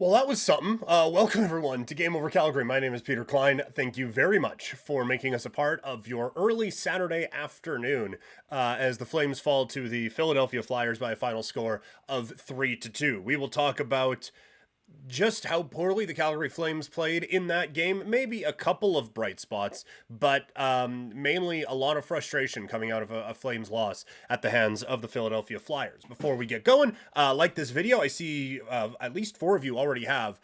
Well, that was something. Welcome, everyone, to Game Over Calgary. My name is Peter Klein. Thank you very much for making us a part of your early Saturday afternoon as the Flames fall to the Philadelphia Flyers by a final score of 3-2. We will talk about just how poorly the Calgary Flames played in that game. Maybe a couple of bright spots, but mainly a lot of frustration coming out of a Flames loss at the hands of the Philadelphia Flyers. Before we get going, like this video. I see at least 4 of you already have,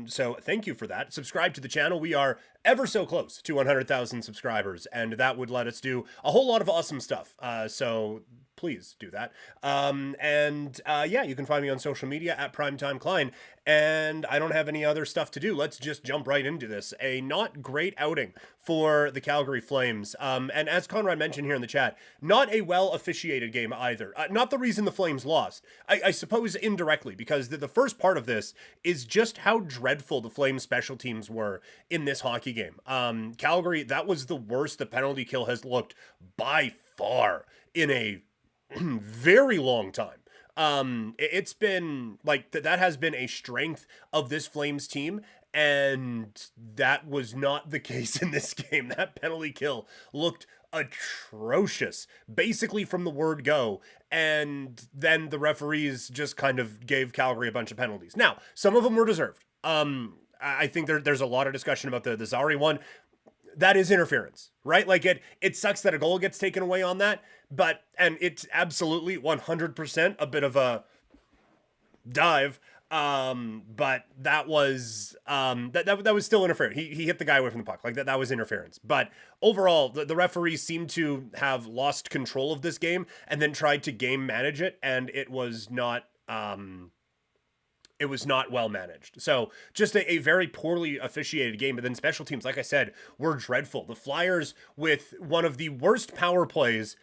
so thank you for that. Subscribe to the channel. We are ever so close to 100,000 subscribers, and that would let us do a whole lot of awesome stuff. So please do that. Yeah, you can find me on social media at Primetime Klein, and I don't have any other stuff to do. Let's just jump right into this. A not great outing for the Calgary Flames. And as Conrad mentioned here in the chat, not a well officiated game either. Not the reason the Flames lost. I suppose indirectly, because the first part of this is just how dreadful the Flames special teams were in this hockey game. Calgary, that was the worst the penalty kill has looked by far in a very long time. It's been like that has been a strength of this Flames team, and that was not the case in this game. That penalty kill looked atrocious, basically from the word go, and then the referees just kind of gave Calgary a bunch of penalties. Now, some of them were deserved. I think there's a lot of discussion about the Zari one. That is interference, right? Like it sucks that a goal gets taken away on that, and it's absolutely 100% a bit of a dive. But that was that was still interference. He hit the guy away from the puck. Like that was interference. But overall, the referees seemed to have lost control of this game and then tried to game manage it, and it was not well managed. So just a very poorly officiated game. But then special teams, like I said, were dreadful. The Flyers, with one of the worst power plays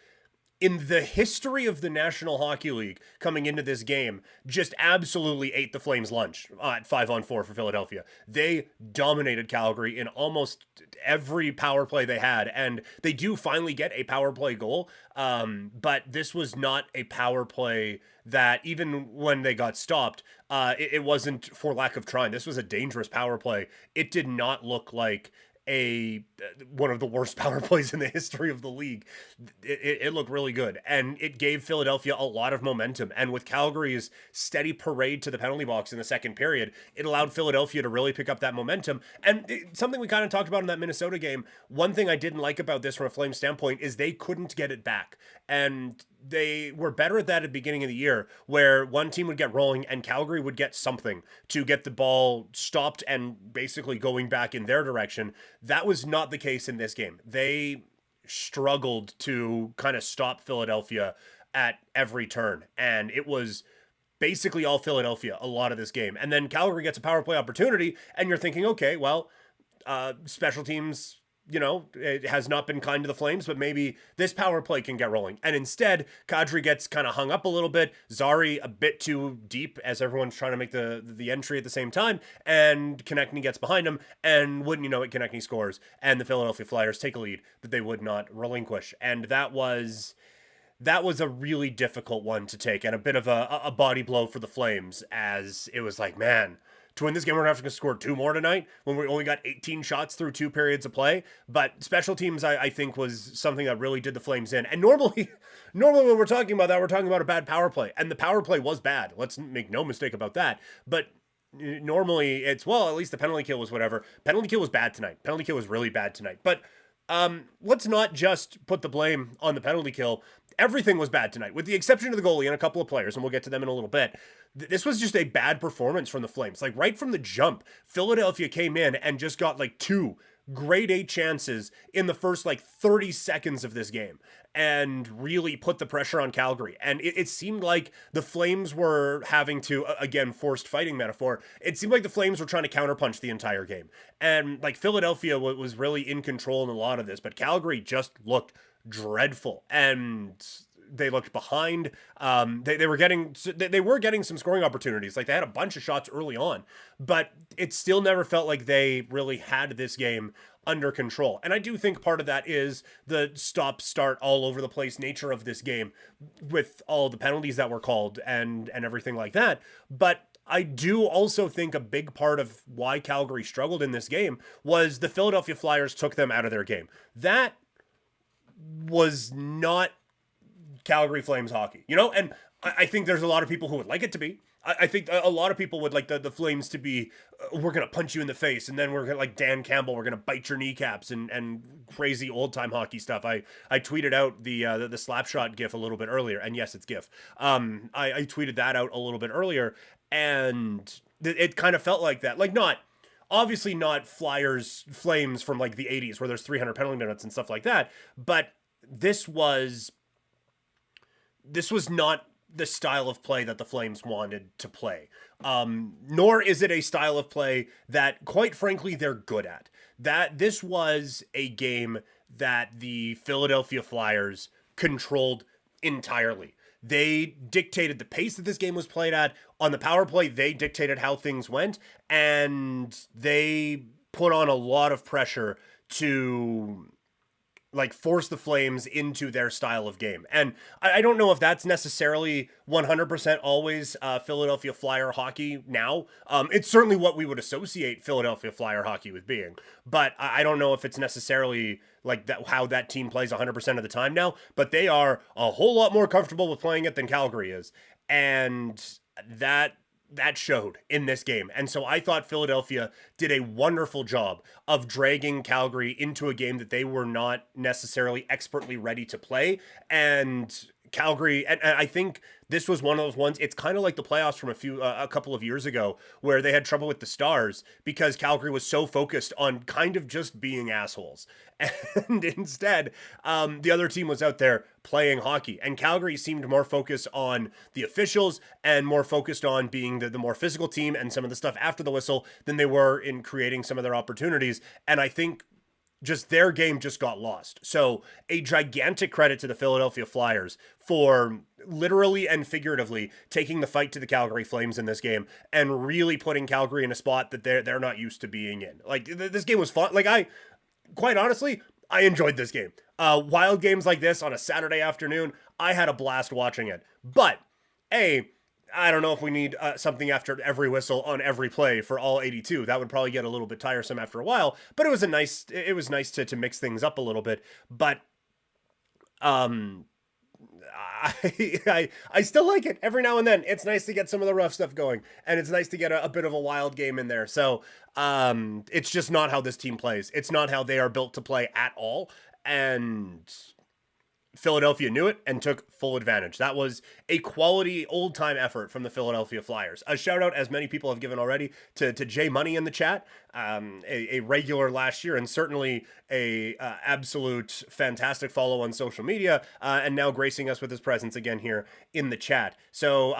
in the history of the National Hockey League coming into this game, just absolutely ate the Flames lunch at 5-on-4 for Philadelphia. They dominated Calgary in almost every power play they had, and they do finally get a power play goal. But this was not a power play that, even when they got stopped, it wasn't for lack of trying. This was a dangerous power play. It did not look like one of the worst power plays in the history of the league. It looked really good, and it gave Philadelphia a lot of momentum. And with Calgary's steady parade to the penalty box in the second period, it allowed Philadelphia to really pick up that momentum. And something we kind of talked about in that Minnesota game, one thing I didn't like about this from a Flames standpoint is they couldn't get it back. And they were better at that at the beginning of the year, where one team would get rolling and Calgary would get something to get the ball stopped and basically going back in their direction. That was not the case in this game. They struggled to kind of stop Philadelphia at every turn, and it was basically all Philadelphia a lot of this game. And then Calgary gets a power play opportunity, and you're thinking, okay, well, special teams, it has not been kind to the Flames, but maybe this power play can get rolling. And instead, Kadri gets kind of hung up a little bit. Zari a bit too deep as everyone's trying to make the entry at the same time. And Konechny gets behind him. And wouldn't you know it, Konechny scores. And the Philadelphia Flyers take a lead that they would not relinquish. And that was a really difficult one to take, and a bit of a body blow for the Flames, as it was like, man, to win this game, we're going to have to score 2 more tonight when we only got 18 shots through 2 periods of play. But special teams, I think, was something that really did the Flames in. And normally when we're talking about that, we're talking about a bad power play. And the power play was bad. Let's make no mistake about that. But normally it's, well, at least the penalty kill was whatever. Penalty kill was bad tonight. Penalty kill was really bad tonight. But let's not just put the blame on the penalty kill. Everything was bad tonight, with the exception of the goalie and a couple of players, and we'll get to them in a little bit. This was just a bad performance from the Flames. Like, right from the jump, Philadelphia came in and just got like 2 grade A chances in the first like 30 seconds of this game, and really put the pressure on Calgary. And it seemed like the Flames were having to, again, forced fighting metaphor, it seemed like the Flames were trying to counterpunch the entire game. And like Philadelphia was really in control in a lot of this, but Calgary just looked dreadful, and they looked behind. They were getting some scoring opportunities. Like, they had a bunch of shots early on, but it still never felt like they really had this game under control. And I do think part of that is the stop-start all over the place nature of this game, with all the penalties that were called and everything like that. But I do also think a big part of why Calgary struggled in this game was the Philadelphia Flyers took them out of their game. That was not Calgary Flames hockey, and I think there's a lot of people who would like it to be. I think a lot of people would like the Flames to be, we're going to punch you in the face, and then we're going to, like Dan Campbell, we're going to bite your kneecaps and crazy old-time hockey stuff. I tweeted out the Slapshot GIF a little bit earlier, and yes, it's GIF. I tweeted that out a little bit earlier, and it kind of felt like that. Like, obviously not Flames from like the 80s where there's 300 penalty minutes and stuff like that, but this was not the style of play that the Flames wanted to play. Nor is it a style of play that, quite frankly, they're good at. That this was a game that the Philadelphia Flyers controlled entirely. They dictated the pace that this game was played at. On the power play, they dictated how things went, and they put on a lot of pressure to like force the Flames into their style of game. And I don't know if that's necessarily 100% always Philadelphia Flyer hockey now. It's certainly what we would associate Philadelphia Flyer hockey with being, but I don't know if it's necessarily like that how that team plays 100% of the time now, but they are a whole lot more comfortable with playing it than Calgary is. And that showed in this game. And so I thought Philadelphia did a wonderful job of dragging Calgary into a game that they were not necessarily expertly ready to play. And Calgary, and I think this was one of those ones, it's kind of like the playoffs from a couple of years ago where they had trouble with the Stars because Calgary was so focused on kind of just being assholes. And instead, the other team was out there playing hockey, and Calgary seemed more focused on the officials and more focused on being the more physical team and some of the stuff after the whistle than they were in creating some of their opportunities. And I think just their game just got lost. So a gigantic credit to the Philadelphia Flyers for literally and figuratively taking the fight to the Calgary Flames in this game and really putting Calgary in a spot that they're not used to being in. Like this game was fun. Like quite honestly, I enjoyed this game. Wild games like this on a Saturday afternoon, I had a blast watching it. But I don't know if we need something after every whistle on every play for all 82. That would probably get a little bit tiresome after a while, but it was nice to mix things up a little bit. But I still like it every now and then. It's nice to get some of the rough stuff going, and it's nice to get a bit of a wild game in there. So it's just not how this team plays. It's not how they are built to play at all. And Philadelphia knew it and took full advantage. That was a quality old-time effort from the Philadelphia Flyers. A shout-out, as many people have given already, to Jay Money in the chat, a regular last year and certainly a absolute fantastic follow on social media, and now gracing us with his presence again here in the chat. So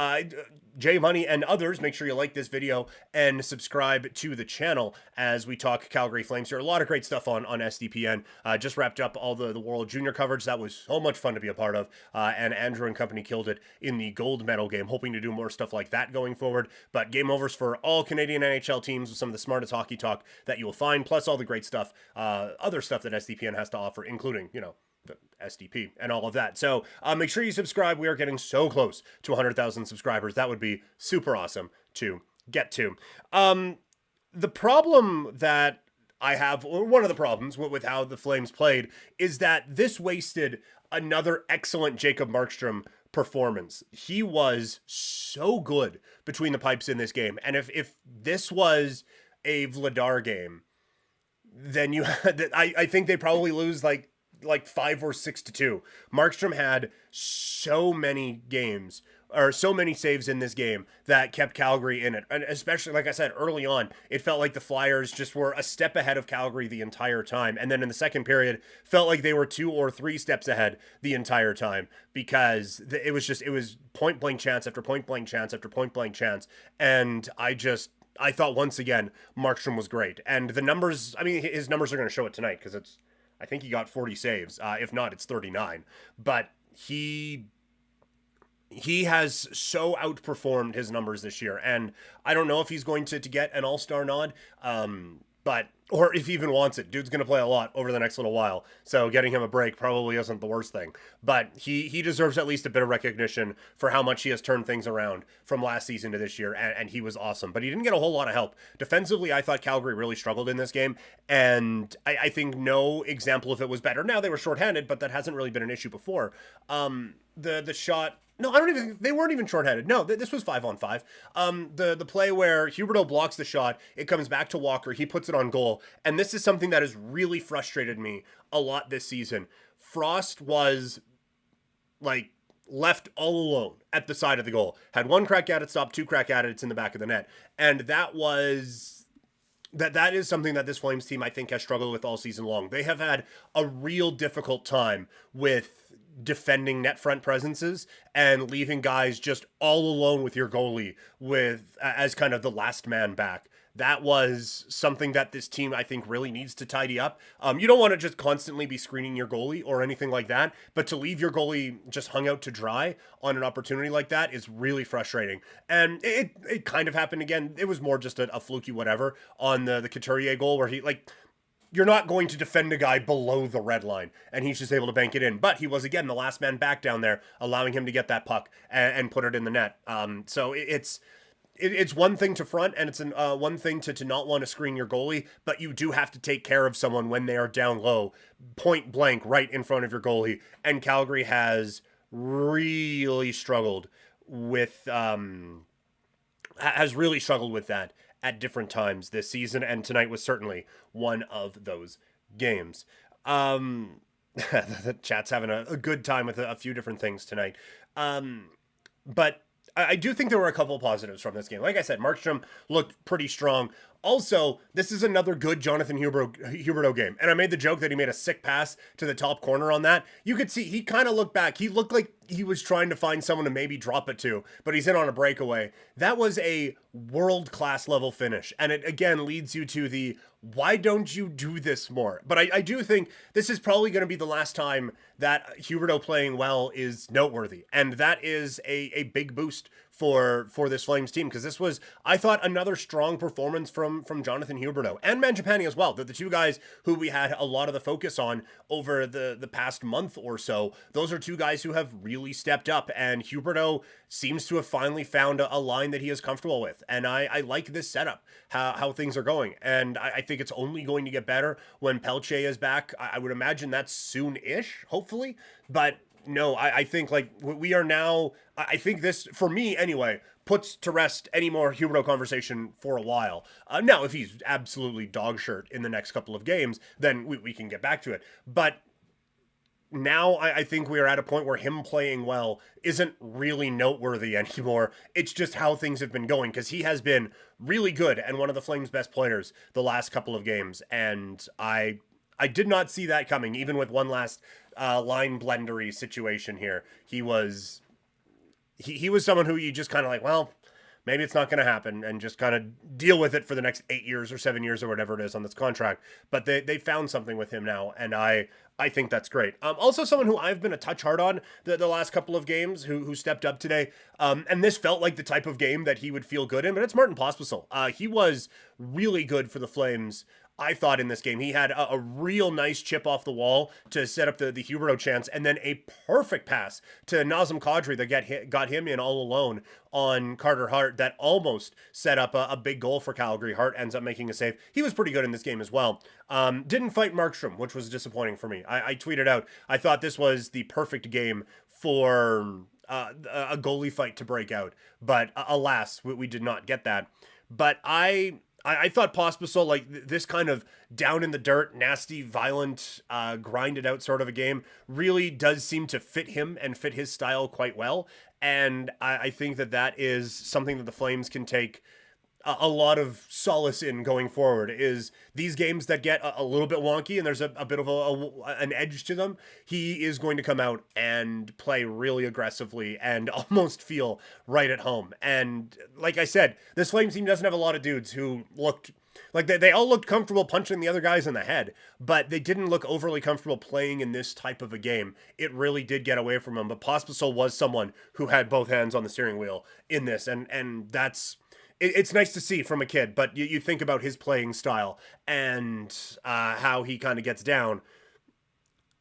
Jay Money and others, make sure you like this video and subscribe to the channel as we talk Calgary Flames here. A lot of great stuff on SDPN. Just wrapped up all the World Junior coverage. That was so much fun to be a part of, and Andrew and company killed it in the gold medal game. Hoping to do more stuff like that going forward. But game overs for all Canadian NHL teams with some of the smartest hockey talk that you will find, plus all the great stuff, other stuff that SDPN has to offer, including, the SDP and all of that. So make sure you subscribe. We are getting so close to 100,000 subscribers. That would be super awesome to get to. The problem that I have, or one of the problems with how the Flames played, is that this wasted another excellent Jacob Markstrom performance. He was so good between the pipes in this game. And if this was a Vladar game, then I think they probably lose like 5 or 6-2. Markstrom had so many games or so many saves in this game that kept Calgary in it. And especially, like I said, early on, it felt like the Flyers just were a step ahead of Calgary the entire time. And then in the second period, felt like they were 2 or 3 steps ahead the entire time because it was point blank chance after point blank chance after point blank chance. And I thought once again, Markstrom was great. And the numbers, I mean, his numbers are going to show it tonight because I think he got 40 saves. If not, it's 39. But he has so outperformed his numbers this year. And I don't know if he's going to get an all-star nod. but or if he even wants it. Dude's going to play a lot over the next little while, so getting him a break probably isn't the worst thing. But he deserves at least a bit of recognition for how much he has turned things around from last season to this year, and he was awesome. But he didn't get a whole lot of help. Defensively, I thought Calgary really struggled in this game, and I think no example of it was better. Now, they were shorthanded, but that hasn't really been an issue before. The shot... No, I don't even. They weren't even shorthanded. No, this was 5-on-5. The play where Huberdeau blocks the shot, it comes back to Walker. He puts it on goal, and this is something that has really frustrated me a lot this season. Frost was like left all alone at the side of the goal. Had one crack at it, stopped, two crack at it. It's in the back of the net, and that is something that this Flames team I think has struggled with all season long. They have had a real difficult time with defending net front presences and leaving guys just all alone with your goalie with as kind of the last man back. That was something that this team I think really needs to tidy up. You don't want to just constantly be screening your goalie or anything like that, but to leave your goalie just hung out to dry on an opportunity like that is really frustrating. And it kind of happened again. It was more just a fluky whatever on the Couturier goal where he like... You're not going to defend a guy below the red line, and he's just able to bank it in. But he was, again, the last man back down there, allowing him to get that puck and put it in the net. So it's one thing to front, and it's one thing to not want to screen your goalie, but you do have to take care of someone when they are down low, point blank, right in front of your goalie. And Calgary has really struggled with that at different times this season, and tonight was certainly one of those games. The chat's having a good time with a few different things tonight. But I do think there were a couple of positives from this game. Like I said, Markstrom looked pretty strong. Also, this is another good Jonathan Huberdeau game. And I made the joke that he made a sick pass to the top corner on that. You could see he kind of looked back. He looked like he was trying to find someone to maybe drop it to, but he's in on a breakaway. That was a world-class level finish. And it, again, leads you to the, why don't you do this more? But I do think this is probably going to be the last time that Huberdeau playing well is noteworthy. And that is a big boost for this Flames team, because this was, I thought, another strong performance from Jonathan Huberdeau and Mangiapane as well. They're the two guys who we had a lot of the focus on over the past month or so. Those are two guys who have really stepped up, and Huberdeau seems to have finally found a line that he is comfortable with. And I like this setup, how things are going. And I think it's only going to get better when Pelche is back. I would imagine that's soon-ish, hopefully. But no, I think like we are now, I think this, for me anyway, puts to rest any more Huberdeau conversation for a while. Now, if he's absolutely dog shirt in the next couple of games, then we can get back to it. But now I think we are at a point where him playing well isn't really noteworthy anymore. It's just how things have been going, because he has been really good and one of the Flames' best players the last couple of games. And I did not see that coming, even with one last line blendery situation here. He was someone who you just kind of like, well, maybe it's not going to happen, and just kind of deal with it for the next 8 years or 7 years or whatever it is on this contract. But they found something with him now, and I think that's great. Also, someone who I've been a touch hard on the last couple of games who stepped up today, and this felt like the type of game that he would feel good in, but it's Martin Pospisil. He was really good for the Flames, I thought, in this game. He had a real nice chip off the wall to set up the Huberdeau chance, and then a perfect pass to Nazem Kadri that got him in all alone on Carter Hart that almost set up a big goal for Calgary. Hart ends up making a save. He was pretty good in this game as well. Didn't fight Markstrom, which was disappointing for me. I tweeted out, I thought this was the perfect game for a goalie fight to break out, but alas, we did not get that. But I thought Pospisil, like this kind of down in the dirt, nasty, violent, grinded out sort of a game really does seem to fit him and fit his style quite well. And I think that is something that the Flames can take a lot of solace in going forward, is these games that get a little bit wonky and there's a bit of an edge to them. He is going to come out and play really aggressively and almost feel right at home. And like I said, this Flames team doesn't have a lot of dudes who looked like they all looked comfortable punching the other guys in the head, but they didn't look overly comfortable playing in this type of a game. It really did get away from them. But Pospisil was someone who had both hands on the steering wheel in this, and that's it's nice to see from a kid, but you think about his playing style and how he kind of gets down.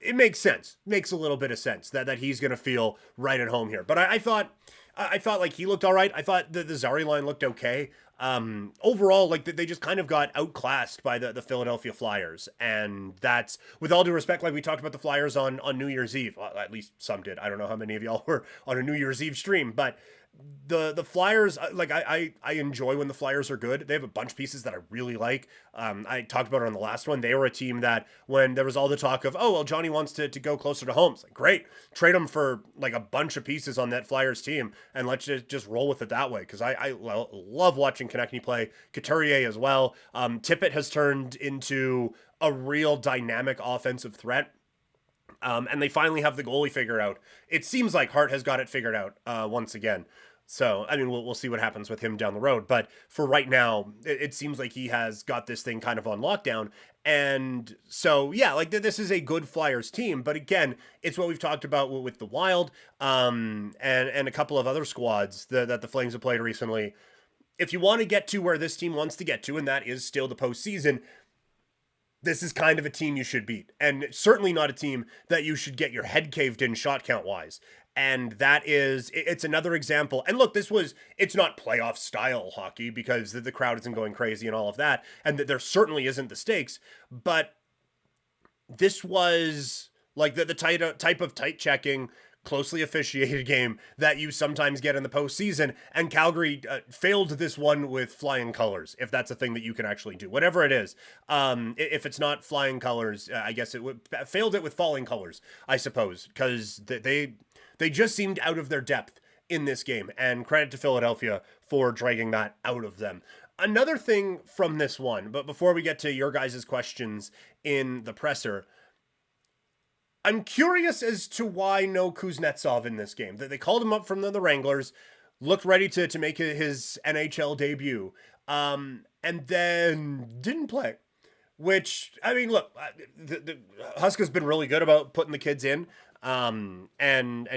It makes sense. Makes a little bit of sense that he's going to feel right at home here. But I thought like he looked all right. I thought the Zari line looked okay. Overall, like they just kind of got outclassed by the Philadelphia Flyers, and that's, with all due respect, like we talked about the Flyers on New Year's Eve. Well, at least some did. I don't know how many of y'all were on a New Year's Eve stream, but the Flyers, like I enjoy when the Flyers are good. They have a bunch of pieces that I really like. I talked about it on the last one. They were a team that when there was all the talk of, oh, well, Johnny wants to go closer to home. It's like, great, trade him for like a bunch of pieces on that Flyers team and let's just roll with it that way. Because I love watching Konechny play. Couturier as well. Tippett has turned into a real dynamic offensive threat. And they finally have the goalie figured out. It seems like Hart has got it figured out once again. So, I mean, we'll see what happens with him down the road. But for right now, it seems like he has got this thing kind of on lockdown. And so, yeah, like this is a good Flyers team. But again, it's what we've talked about with the Wild and a couple of other squads that the Flames have played recently. If you want to get to where this team wants to get to, and that is still the postseason, this is kind of a team you should beat. And certainly not a team that you should get your head caved in shot count wise. And that is, it's another example. And look, it's not playoff style hockey because the crowd isn't going crazy and all of that. And there certainly isn't the stakes. But this was like the type of tight checking, closely officiated game that you sometimes get in the postseason. And Calgary failed this one with flying colors, if that's a thing that you can actually do. Whatever it is. If it's not flying colors, I guess it would failed it with falling colors, I suppose, because they just seemed out of their depth in this game, and credit to Philadelphia for dragging that out of them. Another thing from this one, but before we get to your guys' questions in the presser, I'm curious as to why no Kuznetsov in this game. They called him up from the Wranglers, looked ready to make his NHL debut, and then didn't play. Which, I mean, look, the Huska's been really good about putting the kids in, and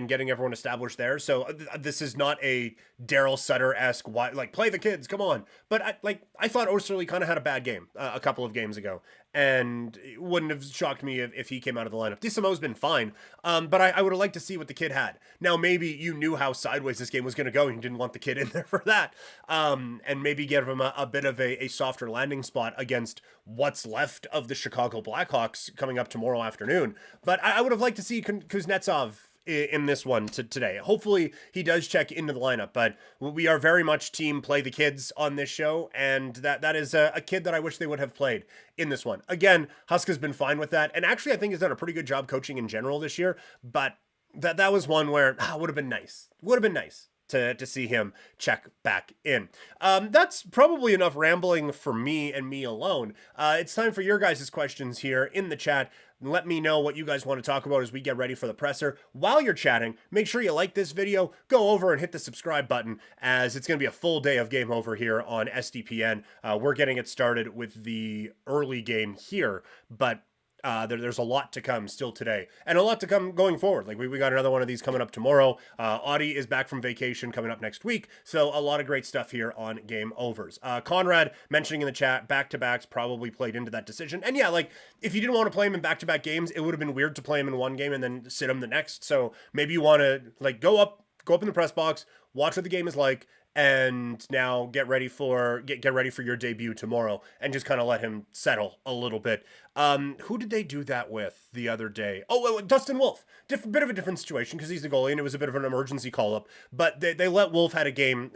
getting everyone established there. So this is not a Daryl Sutter-esque, like, play the kids, come on. But I thought Osterley kind of had a bad game a couple of games ago, and it wouldn't have shocked me if he came out of the lineup. DeSimo's been fine, but I would have liked to see what the kid had. Now, maybe you knew how sideways this game was going to go and you didn't want the kid in there for that, and maybe give him a bit of a softer landing spot against what's left of the Chicago Blackhawks coming up tomorrow afternoon. But I would have liked to see Kuznetsov in this one today. Hopefully he does check into the lineup, but we are very much team play the kids on this show, and that is a kid that I wish they would have played in this one. Again, Huska's been fine with that, and actually I think he's done a pretty good job coaching in general this year, but that was one where would have been nice. Would have been nice to see him check back in. That's probably enough rambling for me and me alone. It's time for your guys' questions here in the chat. Let me know what you guys want to talk about as we get ready for the presser. While you're chatting, make sure you like this video, go over and hit the subscribe button, as it's going to be a full day of game over here on SDPN. We're getting it started with the early game here, but there's a lot to come still today, and a lot to come going forward. Like we got another one of these coming up tomorrow. Audie is back from vacation coming up next week, so a lot of great stuff here on Game Overs. Conrad mentioning in the chat, back-to-backs probably played into that decision. And yeah, like if you didn't want to play him in back-to-back games, it would have been weird to play him in one game and then sit him the next. So maybe you want to like go up in the press box, watch what the game is like, and now get ready for your debut tomorrow, and just kind of let him settle a little bit. Who did they do that with the other day? Oh, Dustin Wolf. Bit of a different situation because he's the goalie, and it was a bit of an emergency call up. But they let Wolf have a game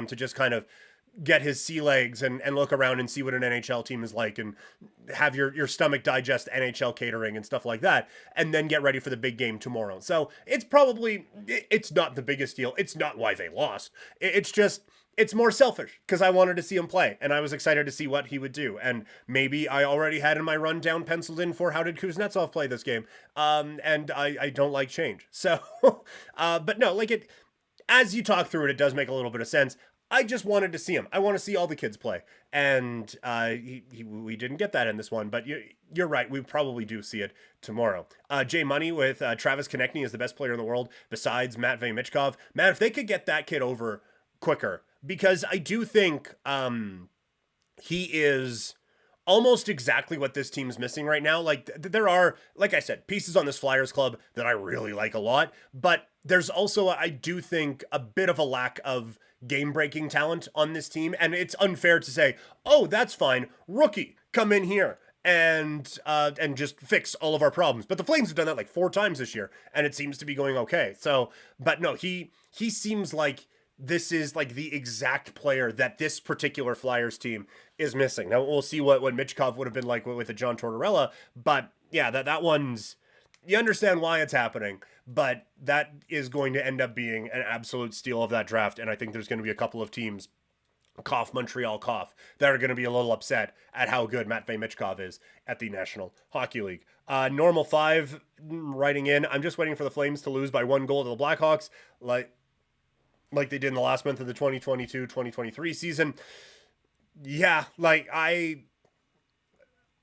to just kind of get his sea legs and look around and see what an NHL team is like, and have your stomach digest NHL catering and stuff like that, and then get ready for the big game tomorrow. So it's not the biggest deal. It's not why they lost. It's more selfish because I wanted to see him play, and I was excited to see what he would do. And maybe I already had in my rundown penciled in for how did Kuznetsov play this game. And I don't like change. So, but no, like as you talk through it, it does make a little bit of sense. I just wanted to see him. I want to see all the kids play. And we didn't get that in this one, but you're right. We probably do see it tomorrow. Jay Money with Travis Konechny is the best player in the world besides Matvei Michkov. Man, if they could get that kid over quicker, because I do think he is almost exactly what this team's missing right now. Like there are, like I said, pieces on this Flyers club that I really like a lot, but there's also, I do think, a bit of a lack of game-breaking talent on this team, and it's unfair to say, oh, that's fine, rookie, come in here and just fix all of our problems. But the Flames have done that like 4 times this year, and it seems to be going okay. So, but no, he seems like this is like the exact player that this particular Flyers team is missing. Now we'll see what Michkov would have been like with a John Tortorella, but yeah, that one's, you understand why it's happening, but that is going to end up being an absolute steal of that draft, and I think there's going to be a couple of teams, cough Montreal cough, that are going to be a little upset at how good Matvei Michkov is at the National Hockey League. Normal 5 writing in, I'm just waiting for the Flames to lose by 1 goal to the Blackhawks, like they did in the last month of the 2022-2023 season. Yeah, like I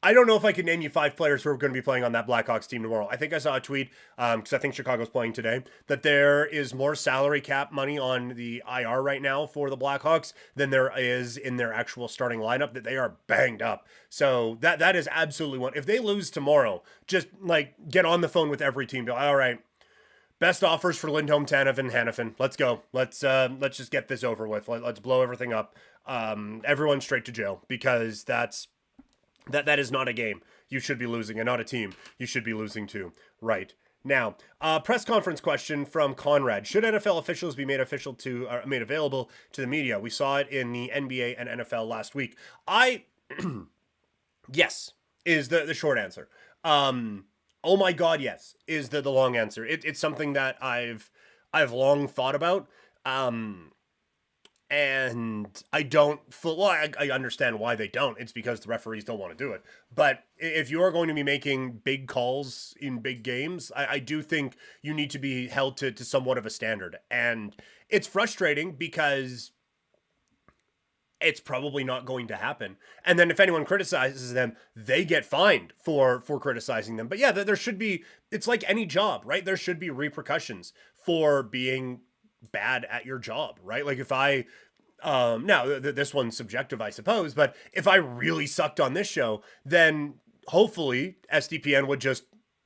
don't know if I can name you 5 players who are going to be playing on that Blackhawks team tomorrow. I think I saw a tweet, because I think Chicago's playing today, that there is more salary cap money on the IR right now for the Blackhawks than there is in their actual starting lineup, that they are banged up. So that is absolutely one. If they lose tomorrow, just like get on the phone with every team. Be like, all right, best offers for Lindholm, Tanev, and Hanifin. Let's go. Let's just get this over with. Let's blow everything up. Everyone straight to jail, because that is not a game you should be losing, and not a team you should be losing to right now. Press conference question from Conrad: should NFL officials be made available to the media? We saw it in the NBA and NFL last week. Yes is the short answer. Oh my God, yes is the long answer. It's something that I've long thought about. And I don't I understand why they don't. It's because the referees don't want to do it. But if you are going to be making big calls in big games, I do think you need to be held to somewhat of a standard. And it's frustrating because it's probably not going to happen. And then if anyone criticizes them, they get fined for criticizing them. But yeah, there should be, it's like any job, right? There should be repercussions for being bad at your job, right? Like if I, now this one's subjective, I suppose, but if I really sucked on this show, then hopefully SDPN would just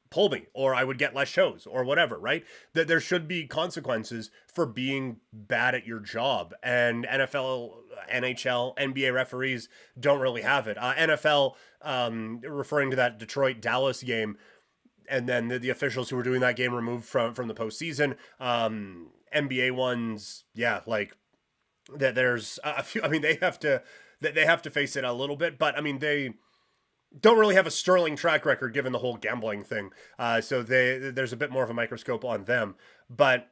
pull me, or I would get less shows, or whatever, right? That there should be consequences for being bad at your job. And NFL, NHL, NBA referees don't really have it. NFL, referring to that Detroit-Dallas game, and then the officials who were doing that game removed from the postseason. NBA ones, yeah, like that. There's a few. I mean, they have to face it a little bit, but I mean, they don't really have a sterling track record given the whole gambling thing. So there's a bit more of a microscope on them. But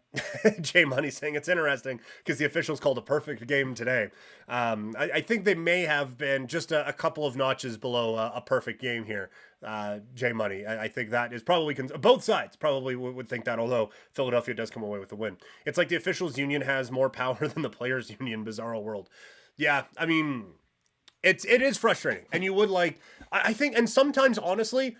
Jay Money saying it's interesting because the officials called a perfect game today. I think they may have been just a couple of notches below a perfect game here. Jay Money. I think that is probably, both sides probably would think that, although Philadelphia does come away with the win. It's like the officials union has more power than the players union. Bizarro world. Yeah, I mean, it is frustrating, and you would like, I think, and sometimes honestly,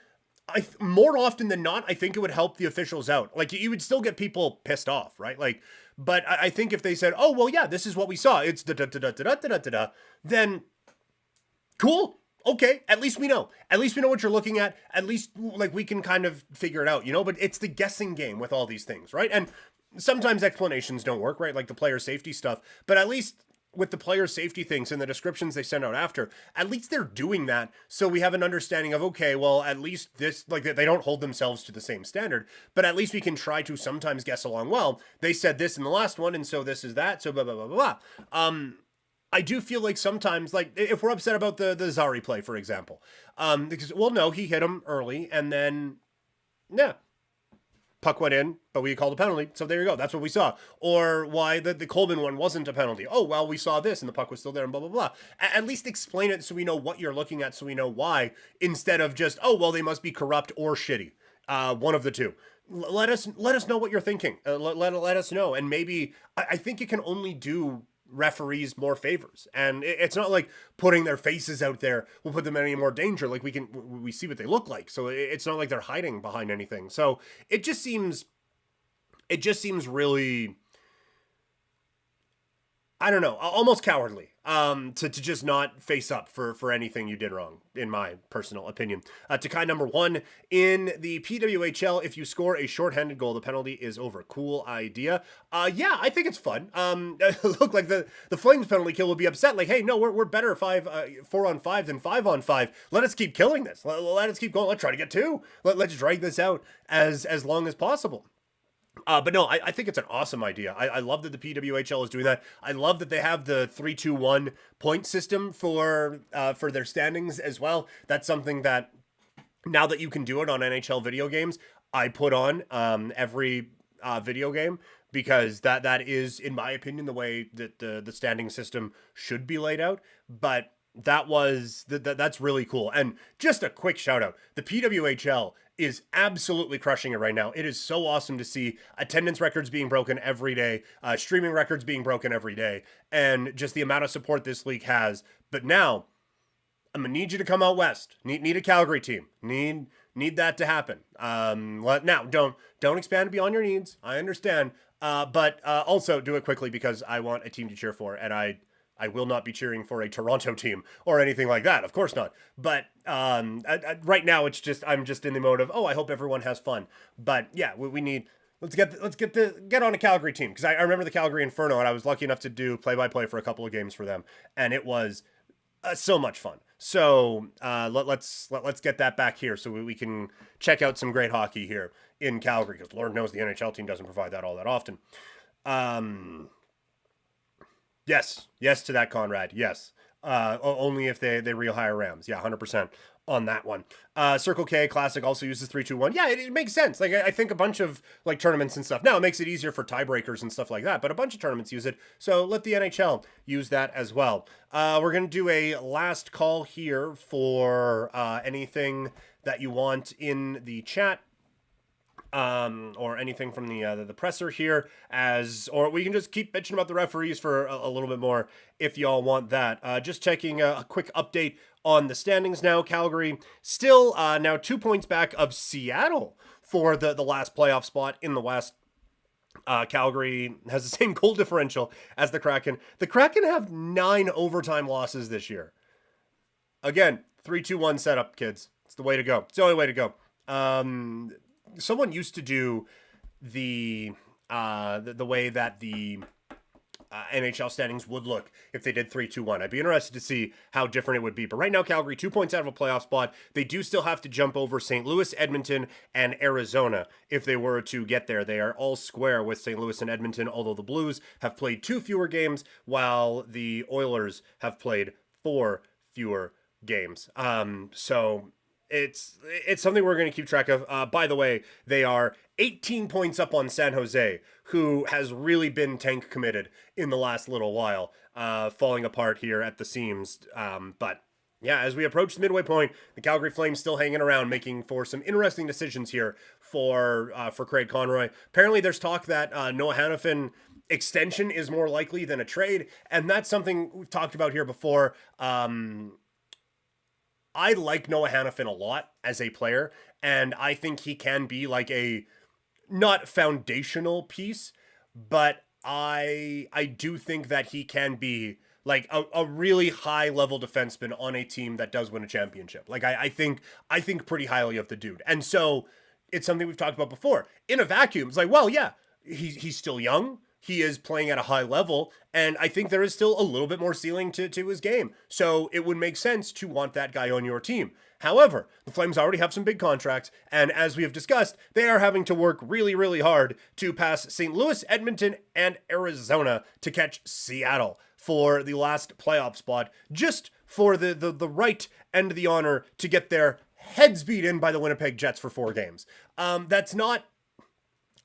more often than not, I think it would help the officials out. Like, you would still get people pissed off, right? Like, but I think if they said, oh, well, yeah, this is what we saw, it's da-da-da-da-da-da-da-da, then cool. Okay, at least we know. At least we know what you're looking at. At least, like, we can kind of figure it out, you know? But it's the guessing game with all these things, right? And sometimes explanations don't work, right? Like the player safety stuff. But at least with the player safety things and the descriptions they send out after, at least they're doing that so we have an understanding of, okay, well, at least this, like, they don't hold themselves to the same standard, but at least we can try to sometimes guess along, well, they said this in the last one, and so this is that, so blah, blah, blah, blah, blah. I do feel like sometimes, like, if we're upset about the Zari play, for example, because, well, no, he hit him early, and then, yeah, puck went in, but we called a penalty, so there you go, that's what we saw. Or why the Coleman one wasn't a penalty. Oh, well, we saw this, and the puck was still there, and blah, blah, blah. At least explain it so we know what you're looking at, so we know why, instead of just, oh, well, they must be corrupt or shitty. One of the two. Let us know what you're thinking. Let us know, and maybe, I think it can only do referees more favors, and it's not like putting their faces out there will put them in any more danger. Like, we see what they look like, so it's not like they're hiding behind anything. So it just seems really I don't know, almost cowardly, to just not face up for anything you did wrong, in my personal opinion. To kind number one, in the PWHL, if you score a shorthanded goal, the penalty is over. Cool idea. Yeah, I think it's fun. Look, like the Flames penalty kill will be upset. Like, hey, no, we're better 4-on-5 than 5-on-5. Let us keep killing this. Let us keep going. Let's try to get two. Let's drag this out as long as possible. But no, I think it's an awesome idea. I love that the PWHL is doing that. I love that they have the 3-2-1 point system for their standings as well. That's something that, now that you can do it on NHL video games, I put on every video game, because that is, in my opinion, the way that the standing system should be laid out. But that's really cool. And just a quick shout out, the PWHL is absolutely crushing it right now. It is so awesome to see attendance records being broken every day, streaming records being broken every day, and just the amount of support this league has. But now, I'm gonna need you to come out west. Need a Calgary team. Need that to happen. Now don't expand beyond your needs. I understand. But also do it quickly, because I want a team to cheer for, and I will not be cheering for a Toronto team or anything like that. Of course not. But right now, I'm just in the mode of, I hope everyone has fun. But yeah, we need, let's get on a Calgary team, because I remember the Calgary Inferno, and I was lucky enough to do play-by-play for a couple of games for them, and it was so much fun. So let's get that back here, so we can check out some great hockey here in Calgary, because Lord knows the NHL team doesn't provide that all that often. Yes to that, Conrad. Yes. Only if they rehire Rams. Yeah, 100% on that one. Circle K Classic also uses 3-2-1. Yeah, it makes sense. Like, I think a bunch of like tournaments and stuff. Now, it makes it easier for tiebreakers and stuff like that, but a bunch of tournaments use it. So let the NHL use that as well. We're going to do a last call here for anything that you want in the chat. Or anything from the presser here, or we can just keep bitching about the referees for a little bit more if y'all want that. Just checking a quick update on the standings now. Calgary still now 2 points back of Seattle for the last playoff spot in the West. Calgary has the same goal differential as the Kraken. The Kraken have 9 overtime losses this year. Again, 3-2-1 setup, kids. It's the way to go. It's the only way to go. Someone used to do the way that the NHL standings would look if they did 3-2-1. I'd be interested to see how different it would be. But right now, Calgary 2 points out of a playoff spot. They do still have to jump over St. Louis, Edmonton, and Arizona if they were to get there. They are all square with St. Louis and Edmonton, although the Blues have played 2 fewer games, while the Oilers have played 4 fewer games. So it's something we're going to keep track of. By the way, they are 18 points up on San Jose, who has really been tank committed in the last little while, falling apart here at the seams. But yeah, as we approach the midway point, the Calgary Flames still hanging around, making for some interesting decisions here for Craig Conroy. Apparently, there's talk that Noah Hannafin extension is more likely than a trade, and that's something we've talked about here before. I like Noah Hannafin a lot as a player, and I think he can be like a not foundational piece, but I do think that he can be like a really high level defenseman on a team that does win a championship. Like I think pretty highly of the dude. And so it's something we've talked about before. In a vacuum, it's like, well, yeah, he's still young. He is playing at a high level, and I think there is still a little bit more ceiling to his game. So it would make sense to want that guy on your team. However, the Flames already have some big contracts, and as we have discussed, they are having to work really, really hard to pass St. Louis, Edmonton, and Arizona to catch Seattle for the last playoff spot, just for the right and the honor to get their heads beat in by the Winnipeg Jets for 4 games. That's not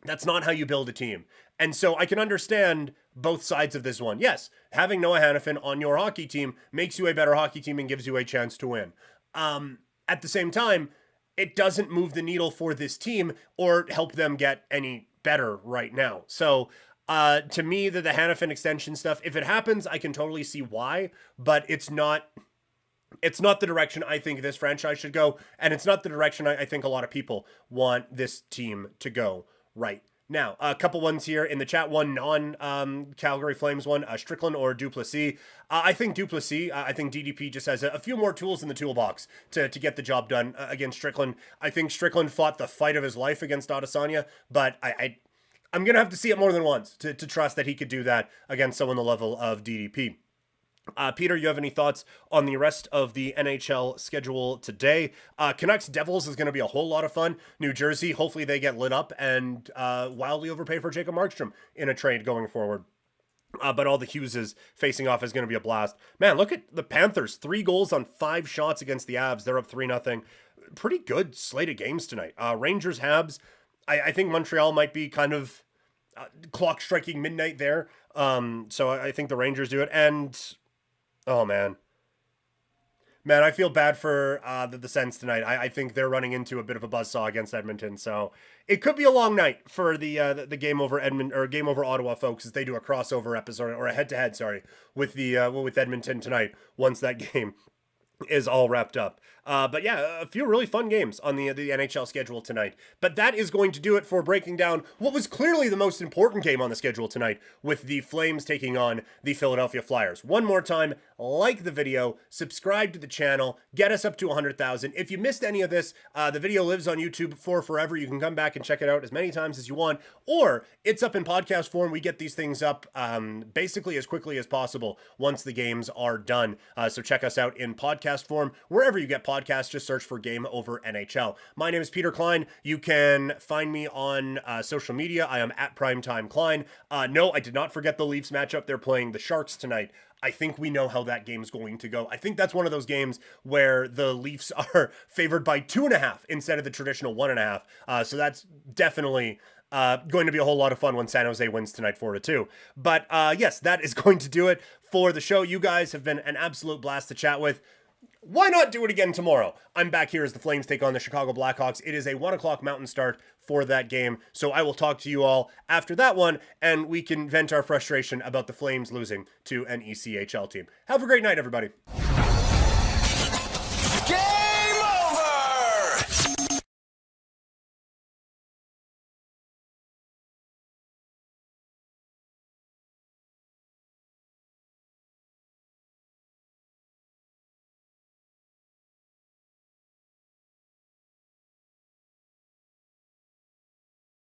how you build a team. And so I can understand both sides of this one. Yes, having Noah Hannafin on your hockey team makes you a better hockey team and gives you a chance to win. At the same time, it doesn't move the needle for this team or help them get any better right now. So to me, the Hannafin extension stuff, if it happens, I can totally see why, but it's not the direction I think this franchise should go, and it's not the direction I think a lot of people want this team to go right Now, a couple ones here in the chat. One Calgary Flames one, Strickland or Duplessis. I think Duplessis. I think DDP just has a few more tools in the toolbox to get the job done against Strickland. I think Strickland fought the fight of his life against Adesanya, but I'm going to have to see it more than once to trust that he could do that against someone the level of DDP. Peter, you have any thoughts on the rest of the NHL schedule today? Canucks Devils is going to be a whole lot of fun. New Jersey, hopefully they get lit up and wildly overpay for Jacob Markstrom in a trade going forward. But all the Hugheses facing off is going to be a blast. Man, look at the Panthers. 3 goals on 5 shots against the Avs. They're up 3-0. Pretty good slate of games tonight. Rangers, Habs. I think Montreal might be kind of clock striking midnight there. So I think the Rangers do it. And oh, man, I feel bad for the Sens tonight. I think they're running into a bit of a buzzsaw against Edmonton, so it could be a long night for the game over Edmonton or game over Ottawa folks as they do a crossover episode or a head-to-head, with with Edmonton tonight once that game is all wrapped up. But yeah, a few really fun games on the NHL schedule tonight. But that is going to do it for breaking down what was clearly the most important game on the schedule tonight with the Flames taking on the Philadelphia Flyers. One more time, like the video, subscribe to the channel, get us up to 100,000. If you missed any of this, the video lives on YouTube for forever. You can come back and check it out as many times as you want, or it's up in podcast form. We get these things up basically as quickly as possible once the games are done. So check us out in podcast form, wherever you get podcasts. Just search for Game Over NHL. My name is Peter Klein. You can find me on social media. I am at Primetime Klein. No, I did not forget the Leafs matchup. They're playing the Sharks tonight. I think we know how that game's going to go. I think that's one of those games where the Leafs are favored by 2.5 instead of the traditional 1.5. So that's definitely going to be a whole lot of fun when San Jose wins tonight 4-2. But yes, that is going to do it for the show. You guys have been an absolute blast to chat with. Why not do it again tomorrow? I'm back here as the Flames take on the Chicago Blackhawks. It is a 1 o'clock Mountain start for that game, so I will talk to you all after that one, and we can vent our frustration about the Flames losing to an ECHL team. Have a great night, everybody.